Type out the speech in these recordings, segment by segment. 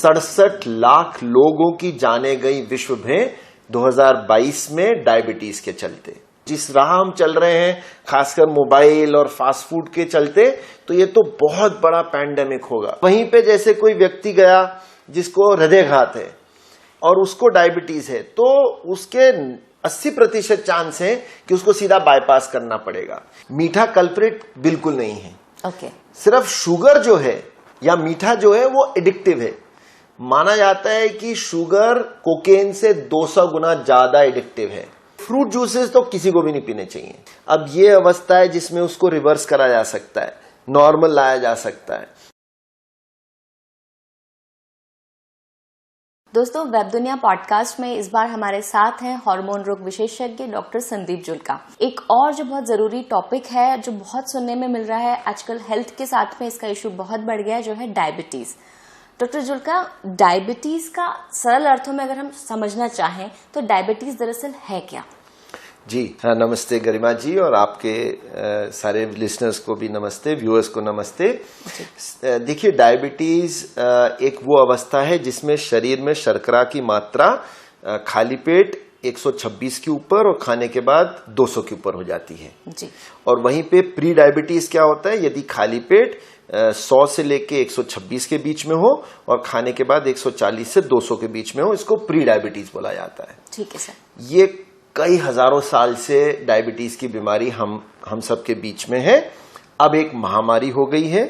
67 लाख लोगों की जाने गई विश्व में 2022 में डायबिटीज के चलते। जिस राह हम चल रहे हैं, खासकर मोबाइल और फास्ट फूड के चलते, तो ये तो बहुत बड़ा पैंडेमिक होगा। वहीं पे जैसे कोई व्यक्ति गया जिसको हृदयघात है और उसको डायबिटीज है, तो उसके 80% चांस है कि उसको सीधा बाईपास करना पड़ेगा। मीठा कल्प्रिट बिल्कुल नहीं है। सिर्फ शुगर जो है या मीठा जो है वो एडिक्टिव है। माना जाता है कि शुगर कोकेन से 200 गुना ज्यादा एडिक्टिव है। फ्रूट जूसेस तो किसी को भी नहीं पीने चाहिए। अब ये अवस्था है जिसमें उसको रिवर्स करा जा सकता है, नॉर्मल लाया जा सकता है। दोस्तों, वेब दुनिया पॉडकास्ट में इस बार हमारे साथ हैं हार्मोन रोग विशेषज्ञ डॉक्टर संदीप जुल्का। एक और जो बहुत जरूरी टॉपिक है, जो बहुत सुनने में मिल रहा है आजकल, हेल्थ के साथ में इसका इशू बहुत बढ़ गया है, जो है डायबिटीज। डॉक्टर जुल्का, डायबिटीज का सरल अर्थों में अगर हम समझना चाहें तो डायबिटीज दरअसल है क्या? जी हाँ, नमस्ते गरिमा जी, और आपके सारे लिसनर्स को भी नमस्ते, व्यूअर्स को नमस्ते। देखिए, डायबिटीज एक वो अवस्था है जिसमें शरीर में शर्करा की मात्रा खाली पेट 126 के ऊपर और खाने के बाद 200 के ऊपर हो जाती है जी। और वहीं पे प्री डायबिटीज क्या होता है, यदि खाली पेट 100 से लेके 126 के बीच में हो और खाने के बाद 140 से 200 के बीच में हो, इसको प्री डायबिटीज बोला जाता है। ठीक है सर। ये कई हजारों साल से डायबिटीज की बीमारी हम सब के बीच में है। अब एक महामारी हो गई है।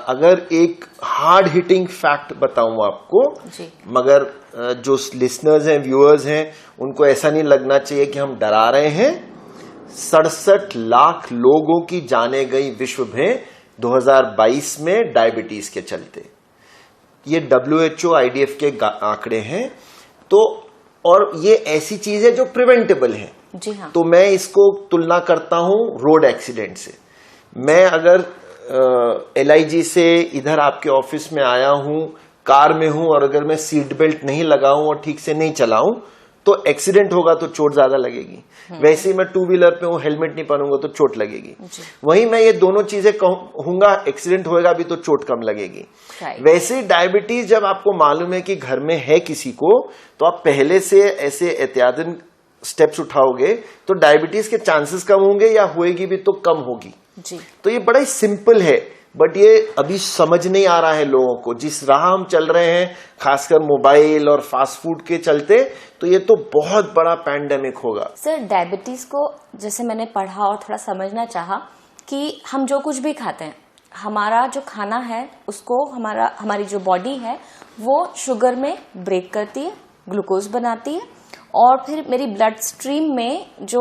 अगर एक हार्ड हिटिंग फैक्ट बताऊं आपको, मगर जो लिसनर्स हैं, व्यूअर्स हैं, उनको ऐसा नहीं लगना चाहिए कि हम डरा रहे हैं। 67 लाख लोगों की जाने गई विश्व में 2022 में डायबिटीज के चलते। ये WHO IDF के आंकड़े हैं। तो और ये ऐसी चीज है जो प्रिवेंटेबल है। जी हाँ। तो मैं इसको तुलना करता हूं रोड एक्सीडेंट से। मैं अगर LIG से इधर आपके ऑफिस में आया हूं, कार में हूं, और अगर मैं सीट बेल्ट नहीं लगाऊं और ठीक से नहीं चलाऊं तो एक्सीडेंट होगा तो चोट ज्यादा लगेगी। वैसे ही मैं 2 व्हीलर पे हूं, हेलमेट नहीं पहनूंगा तो चोट लगेगी। वहीं मैं ये दोनों चीजें कहूंगा, एक्सीडेंट होएगा भी तो चोट कम लगेगी। वैसे ही डायबिटीज जब आपको मालूम है कि घर में है किसी को, तो आप पहले से ऐसे एहतियातन स्टेप्स उठाओगे तो डायबिटीज के चांसेस कम होंगे, या होएगी भी तो कम होगी जी। तो ये बड़ा ही सिंपल है, बट ये अभी समझ नहीं आ रहा है लोगों को। जिस राह हम चल रहे हैं, खासकर मोबाइल और फास्ट फूड के चलते, तो ये तो बहुत बड़ा पैंडेमिक होगा। सर, डायबिटीज को जैसे मैंने पढ़ा और थोड़ा समझना चाहा कि हम जो कुछ भी खाते हैं, हमारा जो खाना है उसको हमारी जो बॉडी है वो शुगर में ब्रेक करती है, ग्लूकोज बनाती है, और फिर मेरी ब्लड स्ट्रीम में जो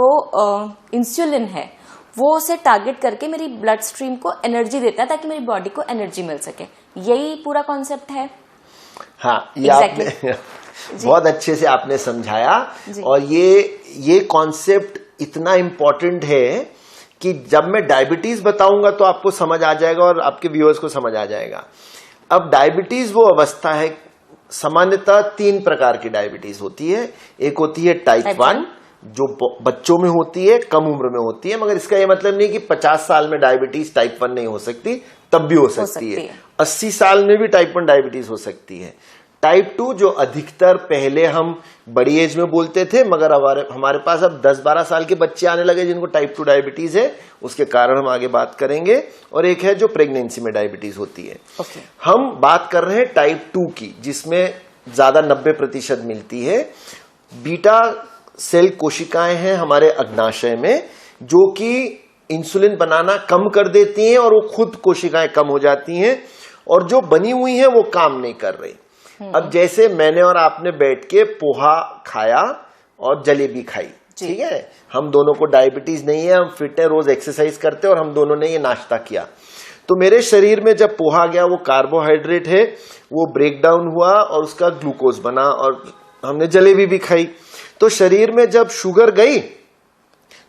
इंसुलिन है वो उसे टारगेट करके मेरी ब्लड स्ट्रीम को एनर्जी देता है ताकि मेरी बॉडी को एनर्जी मिल सके। यही पूरा कॉन्सेप्ट है। हाँ, ये आपने बहुत अच्छे से आपने समझाया। और ये कॉन्सेप्ट इतना इम्पोर्टेंट है कि जब मैं डायबिटीज बताऊंगा तो आपको समझ आ जाएगा और आपके व्यूअर्स को समझ आ जाएगा। अब डायबिटीज वो अवस्था है, सामान्यतः 3 प्रकार की डायबिटीज होती है। एक होती है टाइप 1, जो बच्चों में होती है, कम उम्र में होती है, मगर इसका यह मतलब नहीं कि 50 साल में डायबिटीज टाइप 1 नहीं हो सकती, तब भी हो सकती है। 80 साल में भी टाइप 1 डायबिटीज हो सकती है। टाइप 2 जो अधिकतर पहले हम बड़ी एज में बोलते थे, मगर हमारे पास अब 10-12 साल के बच्चे आने लगे जिनको टाइप 2 डायबिटीज है, उसके कारण हम आगे बात करेंगे। और एक है जो प्रेगनेंसी में डायबिटीज होती है। हम बात कर रहे हैं टाइप 2 की, जिसमें ज्यादा 90% मिलती है। बीटा सेल कोशिकाएं हैं हमारे अग्नाशय में, जो कि इंसुलिन बनाना कम कर देती हैं और वो खुद कोशिकाएं कम हो जाती हैं, और जो बनी हुई हैं वो काम नहीं कर रही। अब जैसे मैंने और आपने बैठ के पोहा खाया और जलेबी खाई, ठीक है, हम दोनों को डायबिटीज नहीं है, हम फिट है, रोज एक्सरसाइज करते हैं, और हम दोनों ने ये नाश्ता किया। तो मेरे शरीर में जब पोहा गया, वो कार्बोहाइड्रेट है, वो ब्रेक डाउन हुआ और उसका ग्लूकोज बना, और हमने जलेबी भी खाई। तो शरीर में जब शुगर गई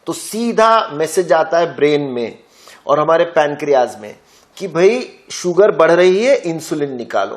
तो सीधा मैसेज आता है ब्रेन में और हमारे पैनक्रियाज में कि भाई शुगर बढ़ रही है, इंसुलिन निकालो।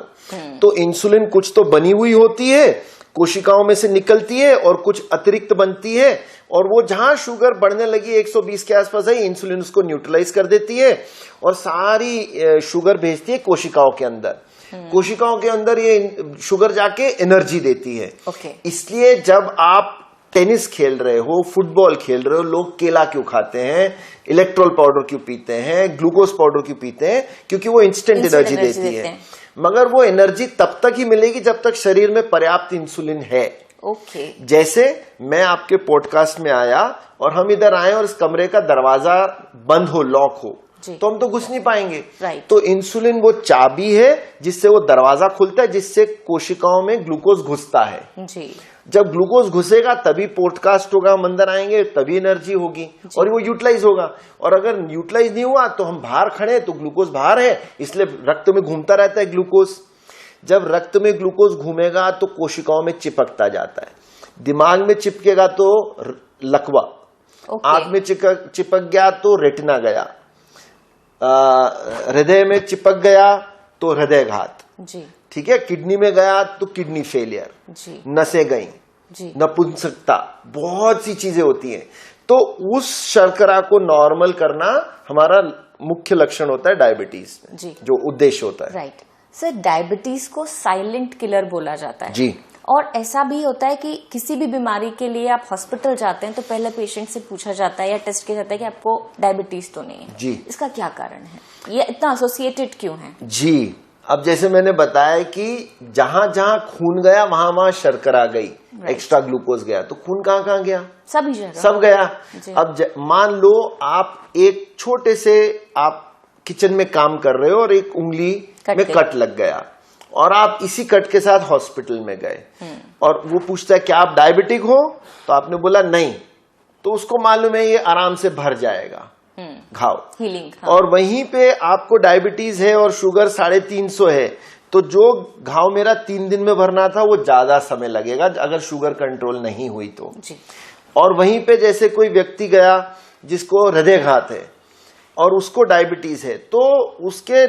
तो इंसुलिन कुछ तो बनी हुई होती है, कोशिकाओं में से निकलती है, और कुछ अतिरिक्त बनती है, और वो जहां शुगर बढ़ने लगी 120 के आसपास है, इंसुलिन उसको न्यूट्रलाइज कर देती है और सारी शुगर भेजती है कोशिकाओं के अंदर। कोशिकाओं के अंदर ये शुगर जाके एनर्जी देती है। ओके। इसलिए जब आप टेनिस खेल रहे हो, फुटबॉल खेल रहे हो, लोग केला क्यों खाते हैं, इलेक्ट्रोल पाउडर क्यों पीते हैं, ग्लूकोज पाउडर क्यों पीते हैं? क्योंकि वो इंस्टेंट एनर्जी देती है। मगर वो एनर्जी तब तक ही मिलेगी जब तक शरीर में पर्याप्त इंसुलिन है। ओके। जैसे मैं आपके पॉडकास्ट में आया और हम इधर आए और इस कमरे का दरवाजा बंद हो, लॉक हो, तो हम तो घुस नहीं पाएंगे। राइट। तो इंसुलिन वो चाबी है जिससे वो दरवाजा खुलता है, जिससे कोशिकाओं में ग्लूकोज घुसता है। जी। जब ग्लूकोज घुसेगा तभी पॉडकास्ट होगा, हम अंदर आएंगे, तभी एनर्जी होगी और वो यूटिलाइज होगा। और अगर यूटिलाइज नहीं हुआ तो हम बाहर खड़े तो ग्लूकोज बाहर है, इसलिए रक्त में घूमता रहता है ग्लूकोज। जब रक्त में ग्लूकोज घूमेगा तो कोशिकाओं में चिपकता जाता है। दिमाग में चिपकेगा तो लकवा, आंख में चिपक गया तो रेटिना गया, हृदय में चिपक गया तो हृदयघात। जी। ठीक है, किडनी में गया तो किडनी फेलियर, जी। नसें गई, जी। नपुंसकता, बहुत सी चीजें होती हैं। तो उस शर्करा को नॉर्मल करना हमारा मुख्य लक्षण होता है डायबिटीज में, जी। जो उद्देश्य होता है। राइट सर, डायबिटीज को साइलेंट किलर बोला जाता है। जी। और ऐसा भी होता है कि किसी भी बीमारी के लिए आप हॉस्पिटल जाते हैं तो पहले पेशेंट से पूछा जाता है या टेस्ट किया जाता है कि आपको डायबिटीज तो नहीं है। जी। इसका क्या कारण है, ये इतना एसोसिएटेड क्यों है? जी, अब जैसे मैंने बताया कि जहां जहां खून गया वहां वहां शर्करा गई, एक्स्ट्रा ग्लूकोज गया, तो खून कहाँ कहाँ गया? सभी जगह, सब गया। अब मान लो आप एक छोटे से आप किचन में काम कर रहे हो और एक उंगली में कट लग गया और आप इसी कट के साथ हॉस्पिटल में गए और वो पूछता है क्या आप डायबिटिक हो, तो आपने बोला नहीं, तो उसको मालूम है ये आराम से भर जाएगा घाव, हीलिंग। और वहीं पे आपको डायबिटीज है और शुगर 350 है, तो जो घाव मेरा 3 दिन में भरना था वो ज्यादा समय लगेगा अगर शुगर कंट्रोल नहीं हुई तो। जी। और वहीं पे जैसे कोई व्यक्ति गया जिसको हृदयघात है और उसको डायबिटीज है, तो उसके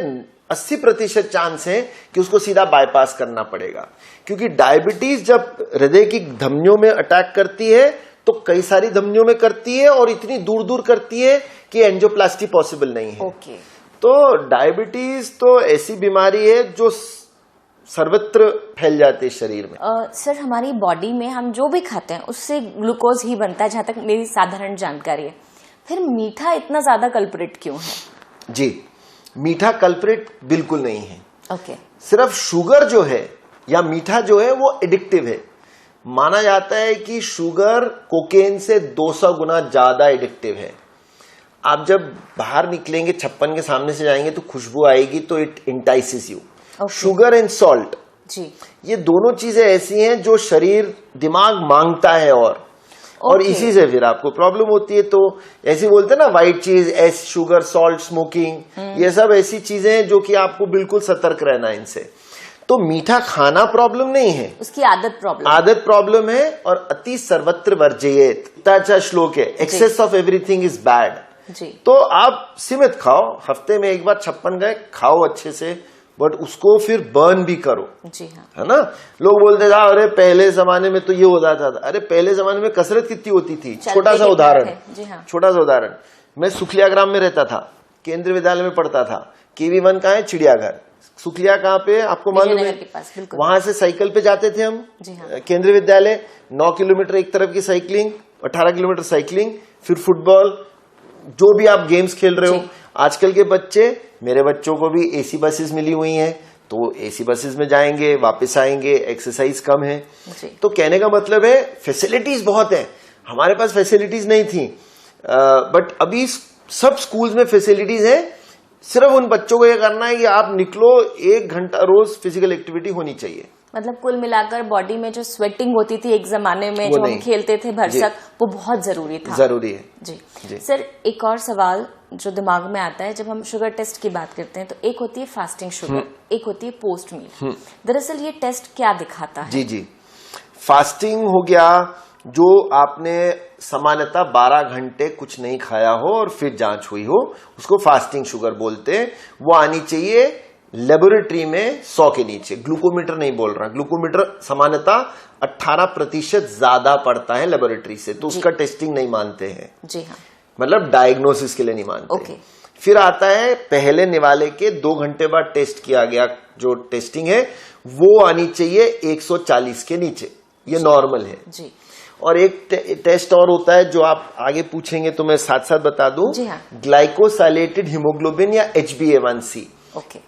80% चांस है कि उसको सीधा बाईपास करना पड़ेगा, क्योंकि डायबिटीज जब हृदय की धमनियों में अटैक करती है तो कई सारी धमनियों में करती है और इतनी दूर दूर करती है कि एंजियोप्लास्टी पॉसिबल नहीं है। ओके। तो डायबिटीज तो ऐसी बीमारी है जो सर्वत्र फैल जाती है शरीर में। सर, हमारी बॉडी में हम जो भी खाते हैं उससे ग्लूकोज ही बनता है, जहां तक मेरी साधारण जानकारी है। फिर मीठा इतना ज्यादा कल्प्रिट क्यों है? जी, मीठा कल्प्रिट बिल्कुल नहीं है। ओके। सिर्फ शुगर जो है या मीठा जो है वो एडिक्टिव है। माना जाता है कि शुगर कोकेन से 200 गुना ज्यादा एडिक्टिव है। आप जब बाहर निकलेंगे, छप्पन के सामने से जाएंगे तो खुशबू आएगी, तो it entices you. Sugar and salt, जी, ये दोनों चीजें ऐसी हैं जो शरीर दिमाग मांगता है और इसी से फिर आपको प्रॉब्लम होती है। तो ऐसे बोलते हैं ना, व्हाइट चीज, एस शुगर, सॉल्ट, स्मोकिंग, ये सब ऐसी चीजें हैं जो कि आपको बिल्कुल सतर्क रहना है इनसे। तो मीठा खाना प्रॉब्लम नहीं है, उसकी आदत प्रॉब्लम है। और अति सर्वत्र वर्जयेत, इतना अच्छा श्लोक है, excess of everything is bad. जी। तो आप सीमित खाओ, हफ्ते में एक बार 56 गए खाओ अच्छे से, बट उसको फिर बर्न भी करो। जी हाँ। है ना। लोग बोलते थे अरे पहले जमाने में तो ये होता था। अरे पहले जमाने में कसरत कितनी होती थी। छोटा सा उदाहरण, छोटा सा उदाहरण, मैं सुखलियाग्राम में रहता था, केंद्रीय विद्यालय में पढ़ता था। KV 1 कहाँ है? चिड़ियाघर। सुखलिया कहाँ पे आपको मालूम है? वहां से साइकिल पे जाते थे हम। हाँ। केंद्रीय विद्यालय 9 किलोमीटर एक तरफ की साइकिलिंग, 18 किलोमीटर साइकिलिंग, फिर फुटबॉल, जो भी आप गेम्स खेल रहे हो। आजकल के बच्चे, मेरे बच्चों को भी AC बसेस मिली हुई हैं, तो AC बसेस में जाएंगे, वापस आएंगे, एक्सरसाइज कम है। तो कहने का मतलब है फैसिलिटीज बहुत है, हमारे पास फैसिलिटीज नहीं थी, बट अभी सब स्कूल्स में फैसिलिटीज है। सिर्फ उन बच्चों को ये करना है कि आप निकलो, 1 घंटा रोज फिजिकल एक्टिविटी होनी चाहिए। मतलब कुल मिलाकर बॉडी में जो स्वेटिंग होती थी एक जमाने में, जो हम खेलते थे भरसक, वो बहुत जरूरी था। जरूरी है। जी। सर, एक और सवाल जो दिमाग में आता है जब हम शुगर टेस्ट की बात करते हैं, तो एक होती है फास्टिंग शुगर, एक होती है पोस्ट मील। दरअसल ये टेस्ट क्या दिखाता है? जी, फास्टिंग हो गया जो आपने सामान्यतः 12 घंटे कुछ नहीं खाया हो और फिर जांच हुई हो, उसको फास्टिंग शुगर बोलते हैं। वो आनी चाहिए लेबोरेटरी में 100 के नीचे। ग्लूकोमीटर नहीं बोल रहा, ग्लूकोमीटर सामान्यतः 18% ज्यादा पड़ता है लेबोरेटरी से, तो उसका टेस्टिंग नहीं मानते हैं। जी हाँ। मतलब डायग्नोसिस के लिए नहीं मानते। ओके। फिर आता है पहले निवाले के 2 घंटे बाद टेस्ट किया गया जो टेस्टिंग है वो आनी चाहिए 140 के नीचे, ये नॉर्मल है जी। और एक टेस्ट और होता है जो आप आगे पूछेंगे तो मैं साथ साथ बता दूं, ग्लाइकोसाइलेटेड हीमोग्लोबिन या HbA1c।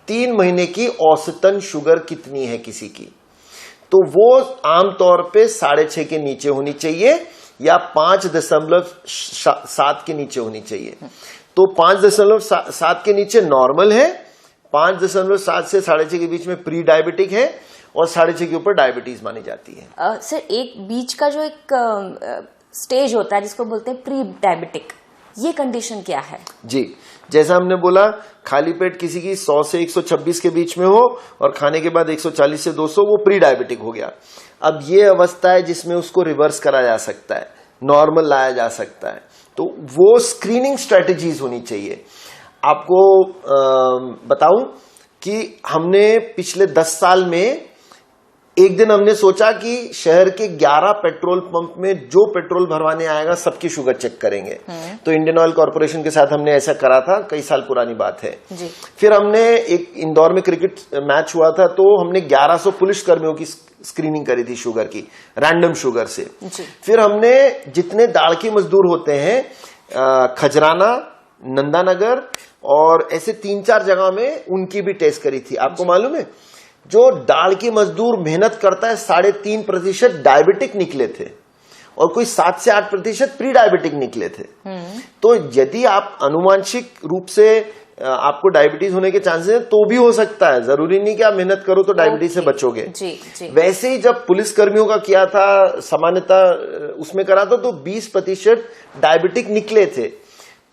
3 महीने की औसतन शुगर कितनी है किसी की, तो वो आमतौर पे 6.5 के नीचे होनी चाहिए या 5.7 के नीचे होनी चाहिए। तो 5.7 के नीचे नॉर्मल है, 5.7 से 6.5 के बीच में प्री डायबिटिक है और 6.5 के ऊपर डायबिटीज मानी जाती है। सर एक बीच का जो एक स्टेज होता है जिसको बोलते हैं प्री डायबिटिक, ये कंडीशन क्या है? जी, जैसा हमने बोला खाली पेट किसी की 100 से 126 के बीच में हो और खाने के बाद 140 से 200, वो प्री डायबिटिक हो गया। अब ये अवस्था है जिसमें उसको रिवर्स करा जा सकता है, नॉर्मल लाया जा सकता है। तो वो स्क्रीनिंग स्ट्रेटेजीज होनी चाहिए। आपको बताऊं कि हमने पिछले 10 साल में एक दिन हमने सोचा कि शहर के 11 पेट्रोल पंप में जो पेट्रोल भरवाने आएगा सबकी शुगर चेक करेंगे। तो इंडियन ऑयल कॉर्पोरेशन के साथ हमने ऐसा करा था, कई साल पुरानी बात है जी। फिर हमने एक इंदौर में क्रिकेट मैच हुआ था तो हमने 1100 पुलिस कर्मियों की स्क्रीनिंग करी थी शुगर की, रैंडम शुगर से जी। फिर हमने जितने दाड़की मजदूर होते हैं खजराना, नंदानगर और ऐसे 3-4 जगह में उनकी भी टेस्ट करी थी। आपको मालूम है जो दाड़की मजदूर मेहनत करता है 3.5% डायबिटिक निकले थे और कोई 7 से 8% प्री डायबिटिक निकले थे। तो यदि आप अनुवांशिक रूप से आपको डायबिटीज होने के चांसेस हैं तो भी हो सकता है, जरूरी नहीं कि आप मेहनत करो तो डायबिटीज से बचोगे जी। वैसे ही जब पुलिस कर्मियों का किया था सामान्यतः उसमें करा था तो 20% डायबिटिक निकले थे।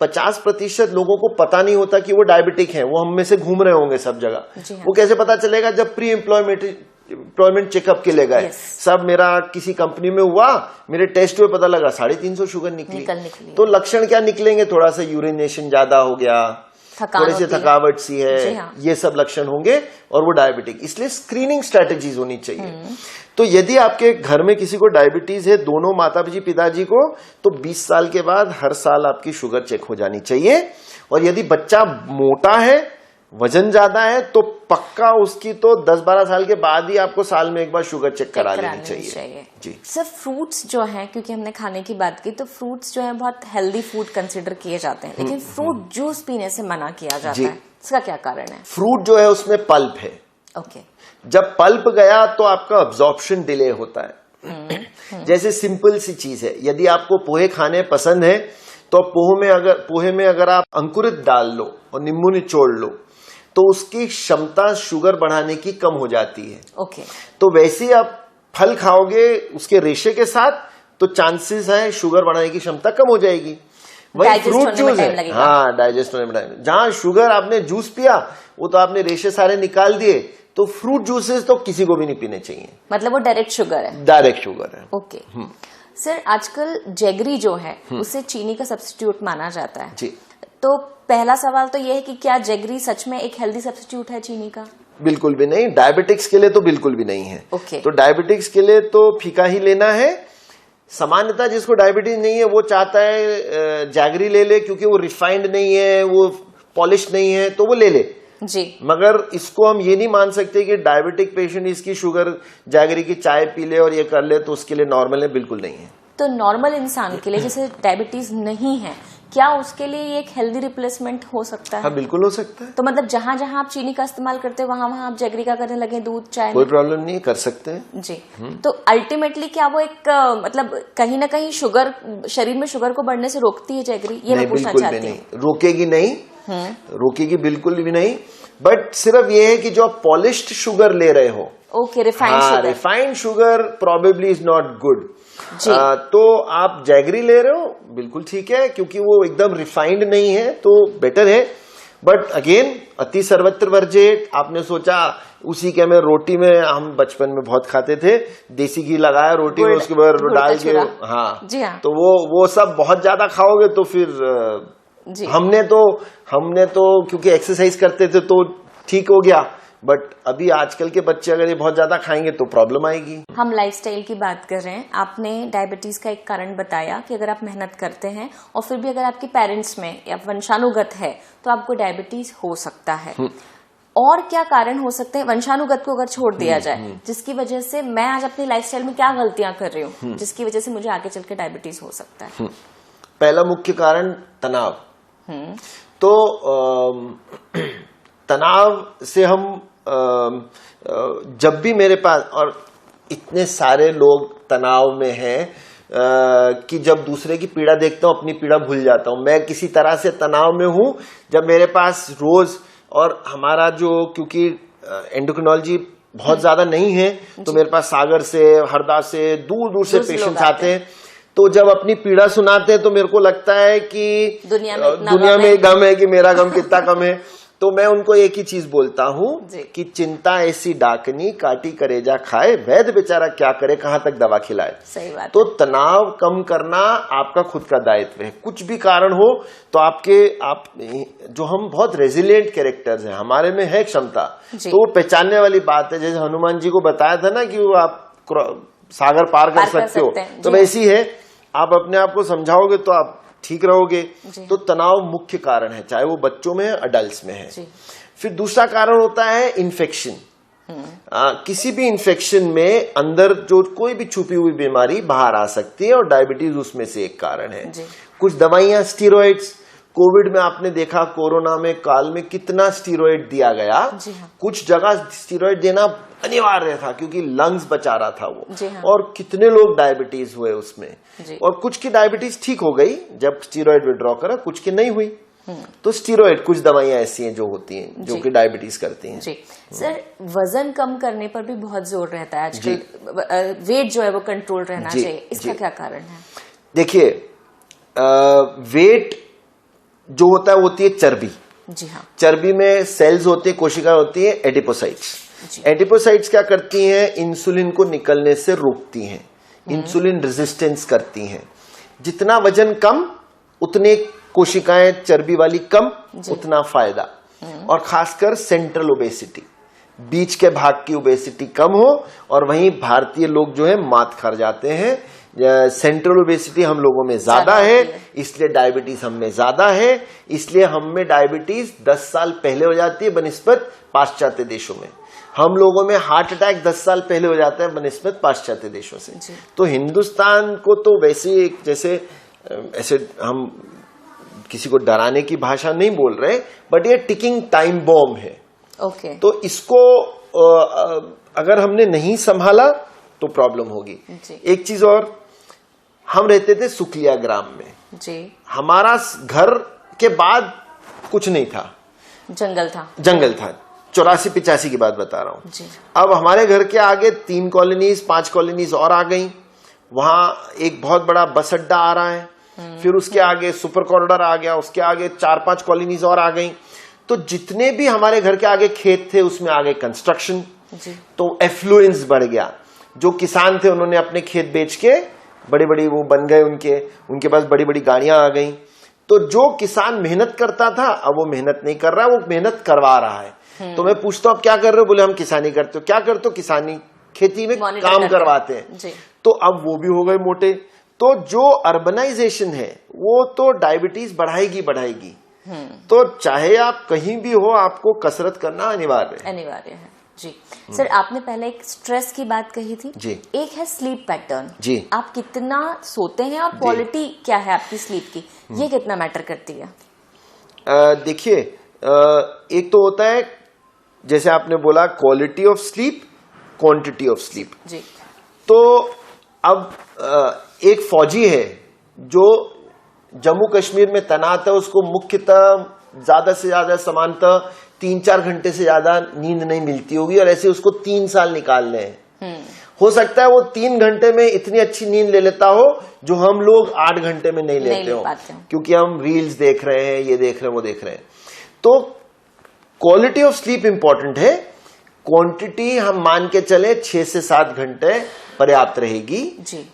50% लोगों को पता नहीं होता कि वो डायबिटिक हैं, वो हम में से घूम रहे होंगे सब जगह। वो कैसे पता चलेगा? जब प्री एम्प्लॉयमेंट चेकअप के लिए गए, सब मेरा किसी कंपनी में हुआ, मेरे टेस्ट में पता लगा 350 शुगर निकली। तो लक्षण क्या निकलेंगे? थोड़ा सा यूरिनेशन ज्यादा हो गया, थोड़ी सी थकावट सी है, ये सब लक्षण होंगे और वो डायबिटिक। इसलिए स्क्रीनिंग स्ट्रेटेजीज होनी चाहिए। तो यदि आपके घर में किसी को डायबिटीज है, दोनों माताजी पिताजी को, तो 20 साल के बाद हर साल आपकी शुगर चेक हो जानी चाहिए। और यदि बच्चा मोटा है, वजन ज्यादा है, तो पक्का उसकी तो 10-12 साल के बाद ही आपको साल में एक बार शुगर चेक करा लेनी चाहिए जी। सर फ्रूट्स जो हैं, क्योंकि हमने खाने की बात की, तो फ्रूट्स जो है बहुत हेल्दी फूड कंसिडर किए जाते हैं, लेकिन फ्रूट जूस पीने से मना किया जाता है, इसका क्या कारण है? फ्रूट जो है उसमें पल्प है। जब पल्प गया तो आपका अब्जॉर्प्शन डिले होता है। जैसे सिंपल सी चीज है, यदि आपको पोहे खाने पसंद है तो पोहे में अगर आप अंकुरित डाल लो और नींबू निचोड़ लो तो उसकी क्षमता शुगर बढ़ाने की कम हो जाती है। तो वैसे ही आप फल खाओगे उसके रेशे के साथ तो चांसेस है शुगर बढ़ाने की क्षमता कम हो जाएगी। वही फ्रूट जूस है, हाँ डाइजेस्ट होने में टाइम। जहां शुगर आपने जूस पिया वो तो आपने रेशे सारे निकाल दिए, तो फ्रूट जूसेस तो किसी को भी नहीं पीने चाहिए। मतलब वो डायरेक्ट शुगर है? डायरेक्ट शुगर है। सर आजकल जैगरी जो है उसे चीनी का सब्स्टिट्यूट माना जाता है जी। तो पहला सवाल तो ये है कि क्या जैगरी सच में एक हेल्दी सब्स्टिट्यूट है चीनी का? बिल्कुल भी नहीं, डायबिटिक्स के लिए तो बिल्कुल भी नहीं है। तो डायबिटिक्स के लिए तो फीका ही लेना है। सामान्यतः जिसको डायबिटीज नहीं है वो चाहता है जैगरी ले ले, क्योंकि वो रिफाइंड नहीं है, वो पॉलिश नहीं है, तो वो ले ले जी। मगर इसको हम ये नहीं मान सकते कि डायबिटिक पेशेंट इसकी शुगर जैगरी की चाय पी ले और ये कर ले तो उसके लिए नॉर्मल है, बिल्कुल नहीं है। तो नॉर्मल इंसान के लिए जिसे डायबिटीज नहीं है, क्या उसके लिए ये एक हेल्दी रिप्लेसमेंट हो सकता है? हाँ बिल्कुल हो सकता है। तो मतलब जहाँ जहाँ आप चीनी का इस्तेमाल करते हैं वहाँ वहाँ आप जैगरी का करने लगे, दूध चाय, कोई प्रॉब्लम नहीं, कर सकते हैं जी। तो अल्टीमेटली क्या वो एक मतलब कहीं ना कहीं शुगर शरीर में शुगर को बढ़ने से रोकती है जैगरी? ये मैं पूछना चाहती हूँ। रोकेगी नहीं, रोकेगी बिल्कुल भी नहीं, बट सिर्फ ये है कि जो आप पॉलिश्ड शुगर ले रहे हो, refined sugar probably is not good. तो आप जैगरी ले रहे हो बिल्कुल ठीक है, क्योंकि वो एकदम रिफाइंड नहीं है तो बेटर है। बट अगेन अति सर्वत्र वर्जित। आपने सोचा उसी के में रोटी में, हम बचपन में बहुत खाते थे, देसी घी लगाया रोटी में, उसके बाद डाल के, हाँ तो वो सब बहुत ज्यादा खाओगे तो फिर हमने तो क्योंकि एक्सरसाइज करते थे तो ठीक हो गया, बट अभी आजकल के बच्चे अगर ये बहुत ज्यादा खाएंगे तो प्रॉब्लम आएगी। हम लाइफस्टाइल की बात कर रहे हैं। आपने डायबिटीज का एक कारण बताया कि अगर आप मेहनत करते हैं और फिर भी अगर आपके पेरेंट्स में या वंशानुगत है तो आपको डायबिटीज हो सकता है। और क्या कारण हो सकते हैं वंशानुगत को अगर छोड़ दिया जाए, जिसकी वजह से मैं आज अपनी लाइफस्टाइल में क्या गलतियां कर रही हूँ जिसकी वजह से मुझे आगे चल के डायबिटीज हो सकता है? पहला मुख्य कारण तनाव। तो तनाव से हम जब भी मेरे पास, और इतने सारे लोग तनाव में हैं कि जब दूसरे की पीड़ा देखता हूं अपनी पीड़ा भूल जाता हूं। मैं किसी तरह से तनाव में हूं जब मेरे पास रोज, और हमारा जो क्योंकि एंडोक्रिनोलॉजी बहुत ज्यादा नहीं है तो मेरे पास सागर से, हरदा से, दूर दूर से पेशेंट्स आते हैं। तो जब अपनी पीड़ा सुनाते हैं तो मेरे को लगता है कि दुनिया में गम है कि मेरा गम कितना कम है। तो मैं उनको एक ही चीज बोलता हूँ कि चिंता ऐसी डाकनी काटी करेजा खाए, वैद्य बेचारा क्या करे कहाँ तक दवा खिलाए। सही बात। तो तनाव कम करना आपका खुद का दायित्व है। कुछ भी कारण हो तो आप जो हम बहुत रेजिलिएंट कैरेक्टर्स हैं, हमारे में है क्षमता, तो वो पहचानने वाली बात है। जैसे हनुमान जी को बताया था ना कि वो आप सागर पार कर सकते हो, तो वैसी है। आप अपने आप को समझाओगे तो आप ठीक रहोगे। तो तनाव मुख्य कारण है, चाहे वो बच्चों में है, अडल्ट्स में है। फिर दूसरा कारण होता है इन्फेक्शन। किसी भी इन्फेक्शन में अंदर जो कोई भी छुपी हुई बीमारी बाहर आ सकती है और डायबिटीज उसमें से एक कारण है। कुछ दवाइयां, स्टीरॉइड्स, कोविड में आपने देखा, कोरोना में काल में कितना स्टीरॉइड दिया गया। कुछ जगह स्टीरॉइड देना अनिवार्य था क्योंकि लंग्स बचा रहा था वो। और कितने लोग डायबिटीज हुए उसमें, और कुछ की डायबिटीज ठीक हो गई जब स्टीरॉइड विड्रॉ करा, कुछ की नहीं हुई। तो स्टीरॉइड, कुछ दवाइयां ऐसी हैं जो होती हैं जो कि डायबिटीज करती हैं। सर, वजन कम करने पर भी बहुत जोर रहता है आजकल। वेट जो है वो कंट्रोल रहना चाहिए, इसका क्या कारण है? देखिए, वेट जो होता है होती है चर्बी। जी हाँ। चर्बी में सेल्स होती है, कोशिकाएं होती है, एडिपोसाइट्स। एडिपोसाइट्स क्या करती हैं? इंसुलिन को निकलने से रोकती हैं, इंसुलिन रेजिस्टेंस करती हैं। जितना वजन कम उतने कोशिकाएं चर्बी वाली कम, उतना फायदा। और खासकर सेंट्रल ओबेसिटी, बीच के भाग की ओबेसिटी कम हो, और वहीं भारतीय लोग जो है मात खा जाते हैं। सेंट्रल ओबेसिटी हम लोगों में ज्यादा है, इसलिए डायबिटीज हम में ज्यादा है। इसलिए हम में डायबिटीज 10 साल पहले हो जाती है बनिस्बत पाश्चात्य देशों में। हम लोगों में हार्ट अटैक 10 साल पहले हो जाता है बनिस्बत पाश्चात्य देशों से। तो हिंदुस्तान को तो वैसे एक जैसे ऐसे हम किसी को डराने की भाषा नहीं बोल रहे, बट ये टिकिंग टाइम बॉम्ब है। तो इसको अगर हमने नहीं संभाला तो प्रॉब्लम होगी। एक चीज और, हम रहते थे सुकलिया ग्राम में। हमारा घर के बाद कुछ नहीं था, जंगल था। 84-85 की बात बता रहा हूँ। अब हमारे घर के आगे 3 कॉलोनीज 5 कॉलोनीज और आ गई। वहां एक बहुत बड़ा बस अड्डा आ रहा है, फिर उसके आगे सुपर कॉरिडोर आ गया, उसके आगे 4-5 कॉलोनीज और आ गई। तो जितने भी हमारे घर के आगे खेत थे उसमें आ गए कंस्ट्रक्शन, तो एफ्लुएंस बढ़ गया। जो किसान थे उन्होंने अपने खेत बेच के बड़ी बड़ी वो बन गए, उनके पास बड़ी बड़ी गाड़ियां आ गई। तो जो किसान मेहनत करता था अब वो मेहनत नहीं कर रहा है, वो मेहनत करवा रहा है। तो मैं पूछता हूँ आप क्या कर रहे हो? बोले हम किसानी करते हो। क्या करते हो? किसानी, खेती में काम करवाते हैं। तो अब वो भी हो गए मोटे। तो जो अर्बनाइजेशन है वो तो डायबिटीज बढ़ाएगी। तो चाहे आप कहीं भी हो, आपको कसरत करना अनिवार्य है। जी सर, आपने पहले एक स्ट्रेस की बात कही थी जी। एक है स्लीप पैटर्न जी। आप कितना सोते हैं और क्वालिटी क्या है आपकी स्लीप की, ये कितना मैटर करती है? देखिए, एक तो होता है जैसे आपने बोला quality of sleep, quantity of sleep जी। तो अब एक फौजी है जो जम्मू कश्मीर में तैनात है, उसको मुख्यतः ज्यादा से ज्यादा समानतः 3-4 घंटे से ज्यादा नींद नहीं मिलती होगी, और ऐसे उसको 3 साल निकालने हैं। हो सकता है वो 3 घंटे में इतनी अच्छी नींद ले लेता हो जो हम लोग 8 घंटे में नहीं लेते हो, क्योंकि हम रील्स देख रहे हैं, ये देख रहे हैं, वो देख रहे हैं। तो क्वालिटी ऑफ स्लीप इंपॉर्टेंट है। क्वांटिटी हम मान के चले 6 से 7 घंटे पर्याप्त रहेगी।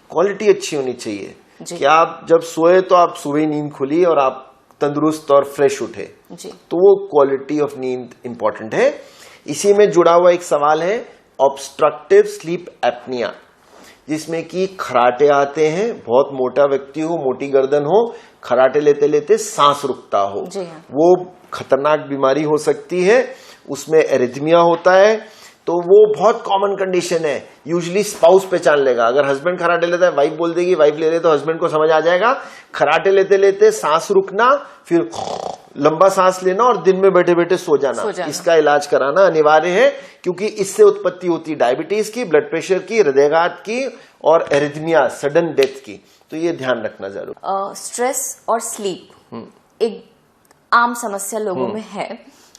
क्वालिटी अच्छी होनी चाहिए कि आप जब सोए तो आप सुबह नींद खुली और आप तंदुरुस्त और फ्रेश उठे, तो वो क्वालिटी ऑफ नींद इंपॉर्टेंट है। इसी में जुड़ा हुआ एक सवाल है ऑब्स्ट्रक्टिव स्लीप एपनिया, जिसमें कि खराटे आते हैं, बहुत मोटा व्यक्ति हो, मोटी गर्दन हो, खराटे लेते लेते सांस रुकता हो, वो खतरनाक बीमारी हो सकती है। उसमें एरिथमिया होता है, तो वो बहुत कॉमन कंडीशन है। यूजुअली स्पाउस पहचान लेगा, अगर हस्बैंड खराटे लेता है वाइफ बोल देगी, वाइफ ले रहे तो हस्बैंड को समझ आ जाएगा। खराटे लेते लेते सांस रुकना, फिर लंबा सांस लेना और दिन में बैठे बैठे सो जाना। इसका इलाज कराना अनिवार्य है, क्योंकि इससे उत्पत्ति होती है डायबिटीज की, ब्लड प्रेशर की, हृदयघात की और एरिथमिया, सडन डेथ की। तो ये ध्यान रखना जरूर। स्ट्रेस और स्लीप एक आम समस्या लोगों में है,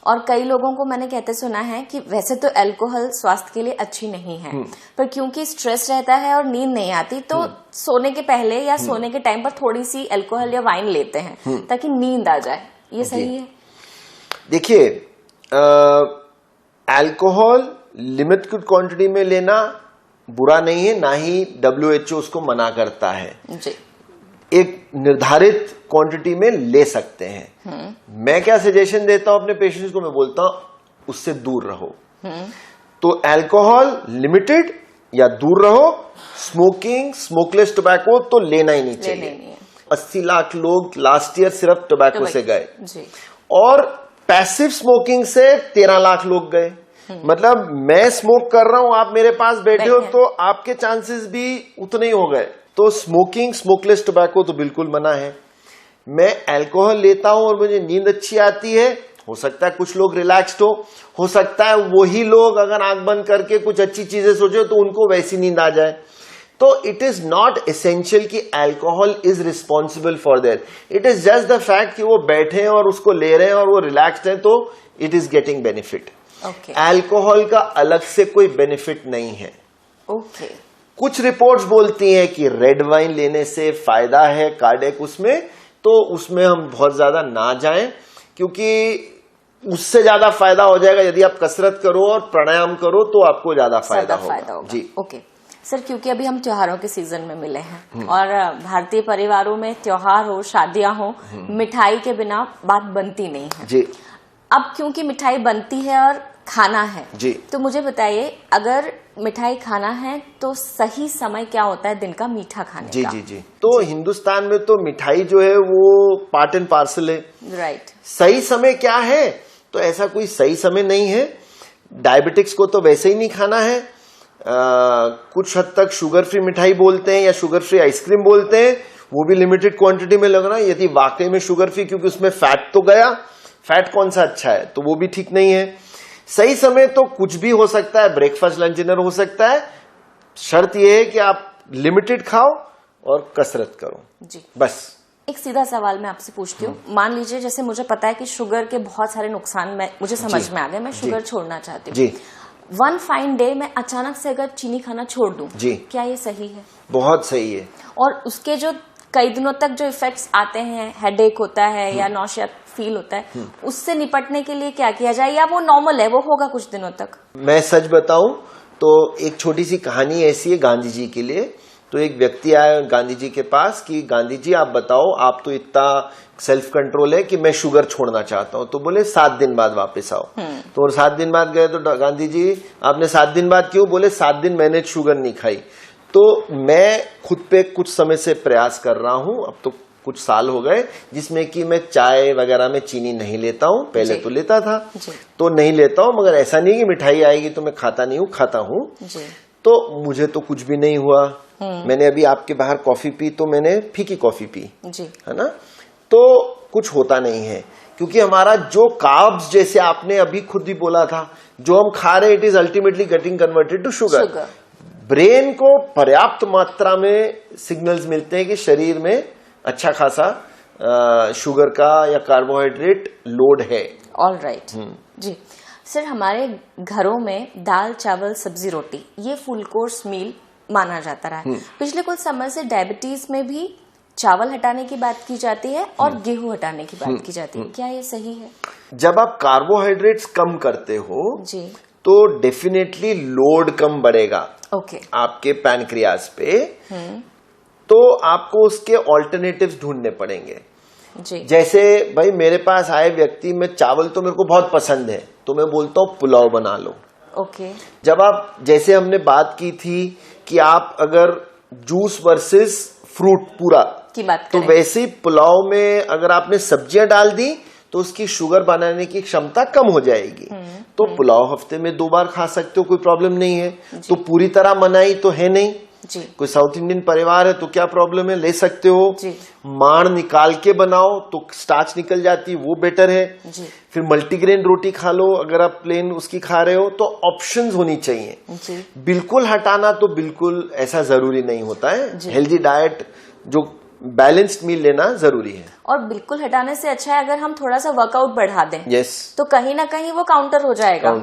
और कई लोगों को मैंने कहते सुना है कि वैसे तो अल्कोहल स्वास्थ्य के लिए अच्छी नहीं है, पर क्योंकि स्ट्रेस रहता है और नींद नहीं आती, तो सोने के पहले या सोने के टाइम पर थोड़ी सी अल्कोहल या वाइन लेते हैं ताकि नींद आ जाए। ये सही है? देखिए, अल्कोहल लिमिटेड क्वांटिटी में लेना बुरा नहीं है, ना ही WHO उसको मना करता है जी। एक निर्धारित क्वांटिटी में ले सकते हैं। मैं क्या सजेशन देता हूं अपने पेशेंट्स को, मैं बोलता हूं उससे दूर रहो। तो अल्कोहल लिमिटेड या दूर रहो, स्मोकिंग, स्मोकलेस टोबैको तो लेना ही नहीं चाहिए। 80 लाख लोग लास्ट ईयर सिर्फ टोबैको से गए, और पैसिव स्मोकिंग से 13 लाख लोग गए। मतलब मैं स्मोक कर रहा हूं, आप मेरे पास बैठे हो, तो आपके चांसेस भी उतने ही हो गए। तो स्मोकिंग, स्मोकलेस टोबैको तो बिल्कुल मना है। मैं अल्कोहल लेता हूं और मुझे नींद अच्छी आती है, हो सकता है कुछ लोग रिलैक्स्ड हो सकता है वही लोग अगर आंख बंद करके कुछ अच्छी चीजें सोचे तो उनको वैसी नींद आ जाए। तो इट इज नॉट एसेंशियल कि alcohol is responsible for that, it is just the fact कि वो बैठे हैं और उसको ले रहे हैं और वो रिलैक्स्ड हैं, तो it is getting benefit. Alcohol का अलग से कोई बेनिफिट नहीं है। कुछ रिपोर्ट्स बोलती हैं कि रेड वाइन लेने से फायदा है कार्डियक उसमें, तो उसमें हम बहुत ज्यादा ना जाएं, क्योंकि उससे ज्यादा फायदा हो जाएगा यदि आप कसरत करो और प्राणायाम करो, तो आपको ज्यादा फायदा होगा। जी ओके सर, क्योंकि अभी हम त्योहारों के सीजन में मिले हैं और भारतीय परिवारों में त्योहार हो, शादियां हो, मिठाई के बिना बात बनती नहीं है जी। अब क्योंकि मिठाई बनती है और खाना है जी, तो मुझे बताइए, अगर मिठाई खाना है तो सही समय क्या होता है दिन का मीठा खाने जी का? जी जी तो हिंदुस्तान में तो मिठाई जो है वो पार्ट एंड पार्सल है। राइट। सही समय क्या है? तो ऐसा कोई सही समय नहीं है। डायबिटिक्स को तो वैसे ही नहीं खाना है। कुछ हद तक शुगर फ्री मिठाई बोलते हैं या शुगर फ्री आइसक्रीम बोलते हैं, वो भी लिमिटेड क्वांटिटी में लगना, यदि वाकई में शुगर फ्री, क्योंकि उसमें फैट तो गया, फैट कौन सा अच्छा है, तो वो भी ठीक नहीं है। सही समय तो कुछ भी हो सकता है, ब्रेकफास्ट, लंच, डिनर हो सकता है। शर्त यह है कि आप लिमिटेड खाओ और कसरत करो जी। बस। एक सीधा सवाल मैं आपसे पूछती हूँ, मान लीजिए जैसे मुझे पता है कि शुगर के बहुत सारे नुकसान मुझे समझ में आ गए, मैं शुगर छोड़ना चाहती हूँ। वन फाइन डे में अचानक से अगर चीनी खाना छोड़ दूं, क्या ये सही है? बहुत सही है। और उसके जो कई दिनों तक जो इफेक्ट्स आते हैं, हेडेक होता है या नौशिया फील होता है, उससे निपटने के लिए क्या किया जाए, या वो नॉर्मल है, वो होगा कुछ दिनों तक? मैं सच बताऊं तो एक छोटी सी कहानी ऐसी है गांधी जी के लिए। तो एक व्यक्ति आया गांधी जी के पास कि गांधी जी आप बताओ, आप तो इतना सेल्फ कंट्रोल है कि मैं शुगर छोड़ना चाहता हूं। तो बोले 7 दिन बाद वापस आओ। तो और 7 दिन बाद गए तो गांधी जी आपने 7 दिन बाद क्यों? बोले 7 दिन मैंने शुगर नहीं खाई। तो मैं खुद पे कुछ समय से प्रयास कर रहा हूं, अब तो कुछ साल हो गए, जिसमें कि मैं चाय वगैरह में चीनी नहीं लेता हूं। पहले तो लेता था, तो नहीं लेता हूं, मगर ऐसा नहीं कि मिठाई आएगी तो मैं खाता नहीं हूं, खाता हूं। तो मुझे तो कुछ भी नहीं हुआ। मैंने अभी आपके बाहर कॉफी पी तो मैंने फीकी कॉफी पी, है ना, तो कुछ होता नहीं है, क्योंकि हमारा जो कार्ब्स, जैसे आपने अभी खुद ही बोला था, जो हम खा रहे, it is ultimately getting converted to sugar. Brain को पर्याप्त मात्रा में सिग्नल्स मिलते हैं कि शरीर में अच्छा खासा शुगर का या कार्बोहाइड्रेट लोड है। ऑल राइट जी। सर, हमारे घरों में दाल, चावल, सब्जी, रोटी, ये फुल कोर्स मील माना जाता रहा है। पिछले कुछ समय से डायबिटीज में भी चावल हटाने की बात की जाती है और गेहूं हटाने की बात की जाती है, क्या ये सही है? जब आप कार्बोहाइड्रेट्स कम करते हो जी, तो डेफिनेटली लोड कम बढ़ेगा आपके पैनक्रियाज पे, तो आपको उसके ऑल्टरनेटिव्स ढूंढने पड़ेंगे। जी। जैसे भाई मेरे पास आए व्यक्ति में चावल तो मेरे को बहुत पसंद है, तो मैं बोलता हूँ पुलाव बना लो। ओके। जब आप, जैसे हमने बात की थी कि आप अगर जूस वर्सेस फ्रूट पूरा की बात तो करें, वैसे ही पुलाव में अगर आपने सब्जियां डाल दी तो उसकी शुगर बनाने की क्षमता कम हो जाएगी। तो पुलाव हफ्ते में 2 बार खा सकते हो, कोई प्रॉब्लम नहीं है। तो पूरी तरह मनाही तो है नहीं जी। कोई साउथ इंडियन परिवार है तो क्या प्रॉब्लम है, ले सकते हो जी। माड़ निकाल के बनाओ तो स्टार्च निकल जाती, वो बेटर है जी। फिर मल्टीग्रेन रोटी खा लो अगर आप प्लेन उसकी खा रहे हो, तो ऑप्शंस होनी चाहिए जी। बिल्कुल हटाना तो बिल्कुल ऐसा जरूरी नहीं होता है। हेल्दी डाइट जो बैलेंस्ड मील लेना जरूरी है, और बिल्कुल हटाने से अच्छा है अगर हम थोड़ा सा वर्कआउट बढ़ा दें। यस। तो कहीं ना कहीं वो काउंटर हो जाएगा।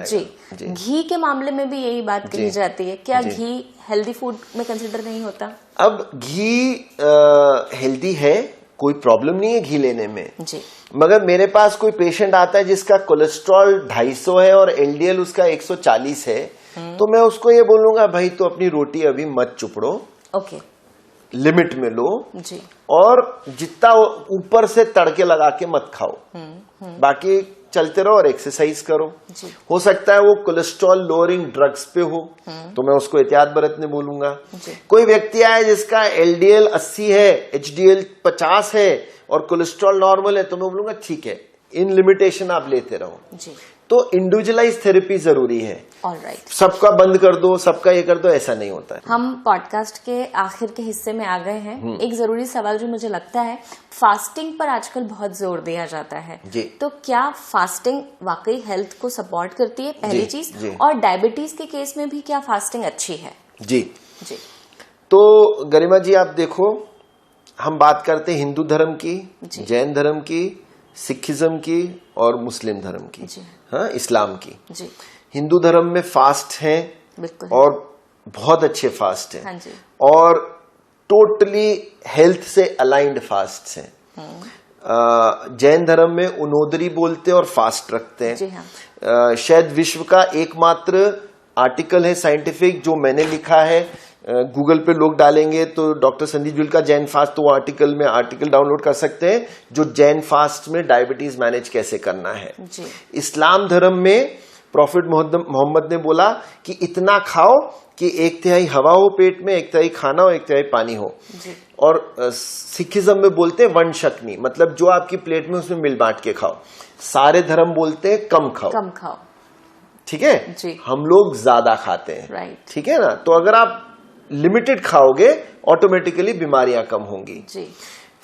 जी। घी के मामले में भी यही बात कही जाती है, क्या घी हेल्दी फूड में कंसिडर नहीं होता? अब घी हेल्दी है, कोई प्रॉब्लम नहीं है घी लेने में जी। मगर मेरे पास कोई पेशेंट आता है जिसका कोलेस्ट्रॉल 250 है और एलडीएल उसका 140 है, तो मैं उसको ये बोलूंगा भाई तो अपनी रोटी अभी मत चुपड़ो, ओके, लिमिट में लो जी। और जितना ऊपर से तड़के लगा के मत खाओ, बाकी चलते रहो और एक्सरसाइज करो। जी। हो सकता है वो कोलेस्ट्रॉल लोअरिंग ड्रग्स पे हो, तो मैं उसको एहतियात बरतने बोलूंगा। कोई व्यक्ति आए जिसका एलडीएल 80 है, एचडीएल 50 है और कोलेस्ट्रॉल नॉर्मल है, तो मैं बोलूंगा ठीक है, इन लिमिटेशन आप लेते रहो। जी। तो इंडिविजुअलाइज थेरेपी जरूरी है। ऑलराइट। सबका बंद कर दो, सबका ये कर दो, ऐसा नहीं होता है। हम पॉडकास्ट के आखिर के हिस्से में आ गए हैं। एक जरूरी सवाल जो मुझे लगता है, फास्टिंग पर आजकल बहुत जोर दिया जाता है जी। तो क्या फास्टिंग वाकई हेल्थ को सपोर्ट करती है, पहली चीज, जी। और डायबिटीज के केस में भी क्या फास्टिंग अच्छी है? जी। जी। तो गरिमा जी आप देखो, हम बात करते हैं हिंदू धर्म की, जैन धर्म की, सिखिज्म की और मुस्लिम धर्म की, हाँ, इस्लाम की। जी। हिंदू धर्म में फास्ट हैं बिल्कुल, और बहुत अच्छे फास्ट हैं। हाँ जी। और टोटली हेल्थ से अलाइंड फास्ट हैं। जैन धर्म में उनोदरी बोलते हैं और फास्ट रखते हैं। जी हाँ। शायद विश्व का एकमात्र आर्टिकल है साइंटिफिक जो मैंने लिखा है, गूगल पे लोग डालेंगे तो डॉक्टर संदीप जुल का जैन फास्ट, तो वो आर्टिकल डाउनलोड कर सकते हैं जो जैन फास्ट में डायबिटीज मैनेज कैसे करना है। जी। इस्लाम धर्म में प्रॉफिट मोहम्मद ने बोला कि इतना खाओ कि 1/3 हवा हो पेट में, 1/3 खाना हो, 1/3 पानी हो। जी। और सिखिज्म में बोलते हैं वन शक्नी, मतलब जो आपकी प्लेट में उसमें मिल बांट के खाओ। सारे धर्म बोलते हैं कम खाओ, कम खाओ। ठीक है जी। हम लोग ज्यादा खाते हैं, राइट। ठीक है ना। तो अगर आप लिमिटेड खाओगे ऑटोमेटिकली बीमारियां कम होंगी। जी।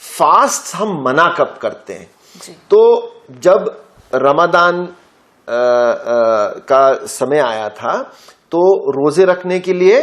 फास्ट हम मना कब करते हैं? जी। तो जब रमजान का समय आया था तो रोजे रखने के लिए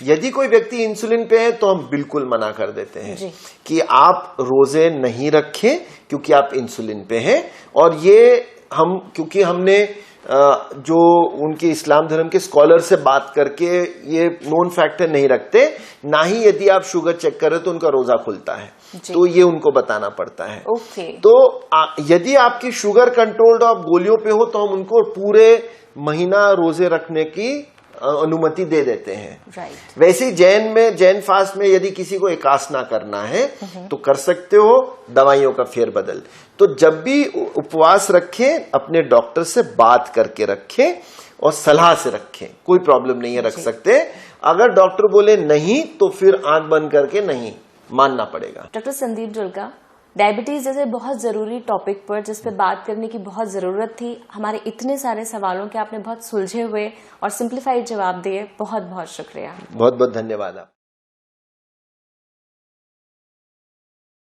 यदि कोई व्यक्ति इंसुलिन पे है तो हम बिल्कुल मना कर देते हैं जी। कि आप रोजे नहीं रखें क्योंकि आप इंसुलिन पे हैं। और ये हम, क्योंकि हमने जो उनके इस्लाम धर्म के स्कॉलर से बात करके ये नोन फैक्टर नहीं रखते, ना ही यदि आप शुगर चेक करें तो उनका रोजा खुलता है, तो ये उनको बताना पड़ता है। ओके। तो यदि आपकी शुगर कंट्रोल्ड आप गोलियों पे हो तो हम उनको पूरे महीना रोजे रखने की अनुमति दे देते हैं। राइट। वैसे ही जैन फास्ट में यदि किसी को एकासना करना है तो कर सकते हो, दवाइयों का फेरबदल। तो जब भी उपवास रखें अपने डॉक्टर से बात करके रखें और सलाह से रखें, कोई प्रॉब्लम नहीं है, रख सकते। अगर डॉक्टर बोले नहीं तो फिर आंख बंद करके नहीं मानना पड़ेगा। डॉक्टर संदीप जुल्का, डायबिटीज जैसे बहुत जरूरी टॉपिक पर जिस पे बात करने की बहुत जरूरत थी, हमारे इतने सारे सवालों के आपने बहुत सुलझे हुए और सिंप्लीफाइड जवाब दिए, बहुत बहुत शुक्रिया। बहुत बहुत धन्यवाद आप।